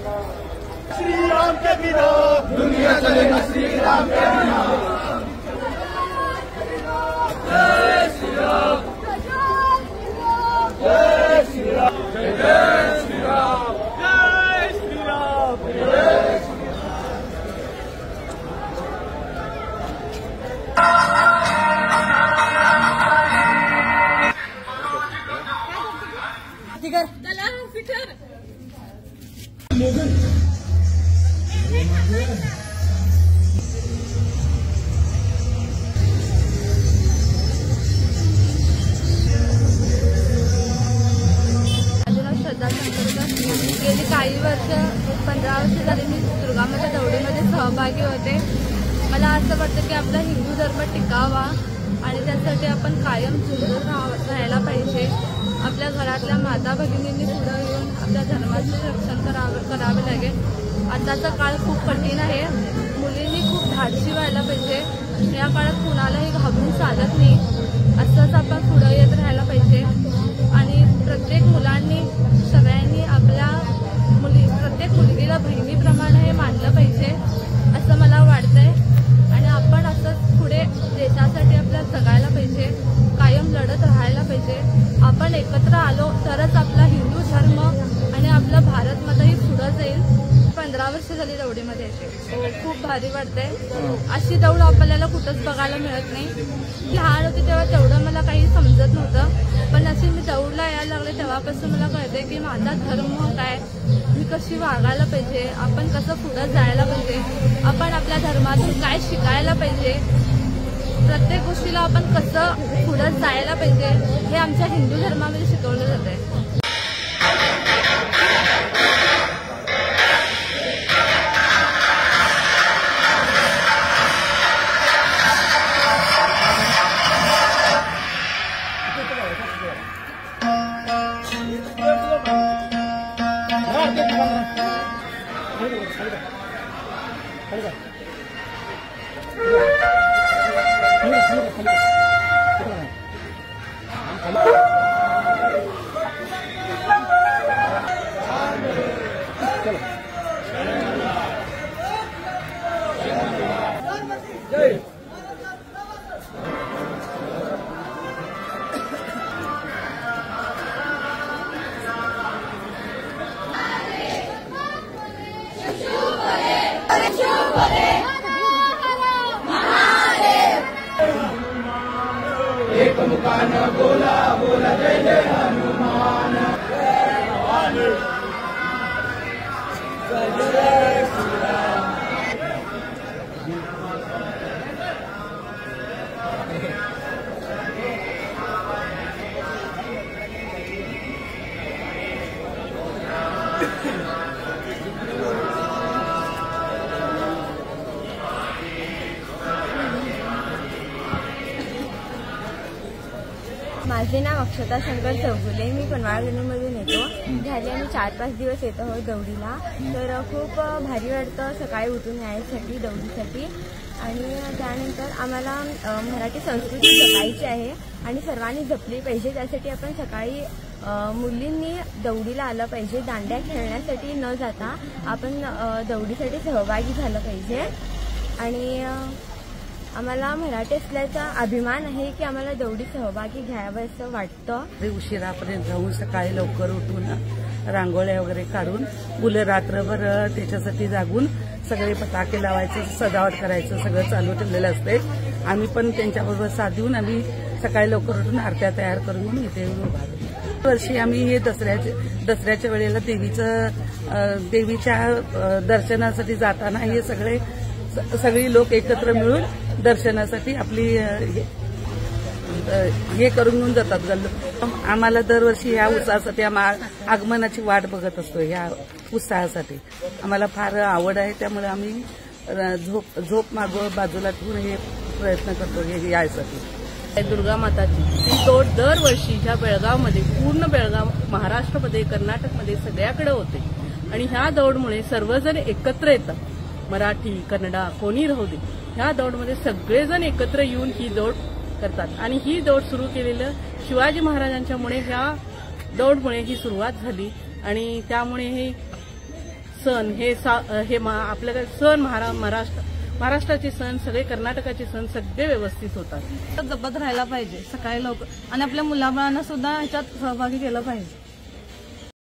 श्री राम के बिना दुनिया चले ना, श्री राम के बिना। जय श्री राम, जय श्री राम, जय श्री राम, जय श्री राम, जय श्री गेली काही वर्ष 15 वर्ष झाली मी दुर्गामाता दौडीमध्ये सहभागी होते। मला असं वाटतं की आपला हिंदू धर्म टिकावा आणि त्यासाठी आपण कायम सुदृढ राहायला पाहिजे। आपल्या घरातल्या माता भगिनींनी पुढे येऊन आपल्या धर्माचे रक्षण करावे लागेल। आताचा काळ खूप कठीण आहे, मुलींनी खूप धाडसी व्हायला पाहिजे। या काळात कुणालाही घाबरून चालत नाही, असंच आपण पुढे येत राहायला पाहिजे। आणि प्रत्येक मुलांनी सगळ्यांनी आपल्या प्रत्येक मुलगीला बहिणीप्रमाणे हे मानलं पाहिजे असं मला वाटतंय। आणि आपण असंच पुढे देशासाठी आपल्याला जगायला पाहिजे, कायम लढत राहायला पाहिजे। आपण एकत्र आलो तरच आपला हिंदू धर्म आणि आपला भारत माताही पुढे जाईल। 15 वर्ष झाली दौडीमध्ये येते, खूप भारी वाटतंय। अशी दौड आपल्याला कुठंच बघायला मिळत नाही। लहान होती तेव्हा तेवढं मला काही समजत नव्हतं, पण अशी मी दौडला यायला लागले तेव्हापासून मला कळते की माझा धर्म काय, मी कशी वागायला पाहिजे, आपण कसं पुढे जायला पाहिजे, आपण आपल्या धर्मातून काय शिकायला पाहिजे, प्रत्येक गोष्टीला आपण कसं पुढे जायला पाहिजे हे आमच्या हिंदू धर्मामध्ये शिकवलं जातंय। एक मुखान बोला बोला जय जय हनुमान, जय जय श्री राम। माझे नाव अक्षता शंकर चौगुले, मी पनवाळगणीमधून येतो। झाले आम्ही 4-5 दिवस येत आहोत दौडीला, तर खूप भारी वाटतं सकाळी उठून यायसाठी दौडीसाठी। आणि त्यानंतर आम्हाला मराठी संस्कृती जपायची आहे आणि सर्वांनी जपली पाहिजे। त्यासाठी आपण सकाळी मुलींनी दौडीला आलं पाहिजे, दांड्या खेळण्यासाठी न जाता आपण दौडीसाठी सहभागी झालं पाहिजे। आणि आम्हाला मराठी असल्याचा अभिमान आहे की आम्हाला दौडीत सहभागी घ्यावं असं वाटतं। उशिरापर्यंत राहून सकाळी लवकर उठून रांगोळ्या वगैरे काढून मुलं रात्रभर त्याच्यासाठी जागून सगळे पताके लावायचे, सजावट करायचं सगळं चालू ठेवलेलं असते। आम्ही पण त्यांच्याबरोबर साथ देऊन आम्ही सकाळी लवकर उठून आरत्या तयार करून इथे उभा वर्षी आम्ही हे दसऱ्याच्या वेळेला देवीच्या दर्शनासाठी जाताना हे सगळी लोक एकत्र मिळून दर्शनासाठी आपली हे करून घेऊन जातात। आम्हाला दरवर्षी ह्या उत्साहासाठी आगमनाची वाट बघत असतो। ह्या उत्साहासाठी आम्हाला फार आवड आहे, त्यामुळे आम्ही झोप बाजूला ठेवून हे प्रयत्न करतो हे यासाठी। दुर्गा माताची ही दौड दरवर्षी ह्या बेळगावमध्ये, पूर्ण बेळगाव महाराष्ट्रामध्ये, कर्नाटकमध्ये सगळ्याकडे होते। आणि ह्या दौडमुळे सर्वजण एकत्र येतात, मराठी कन्नडा कोणी राहू दे, ह्या दौडमध्ये सगळेजण एकत्र येऊन ही दौड करतात। आणि ही दौड सुरू केलेलं शिवाजी महाराजांच्यामुळे ह्या दौडमुळे ही सुरुवात झाली आणि त्यामुळे हे सण आपल्याकडे सण महाराष्ट्राचे सण सगळे, कर्नाटकाचे सण सगळे व्यवस्थित होतात. जपत राहायला पाहिजे सकाळी लवकर आणि आपल्या मुलाबाळांना सुद्धा ह्याच्यात सहभागी केलं पाहिजे.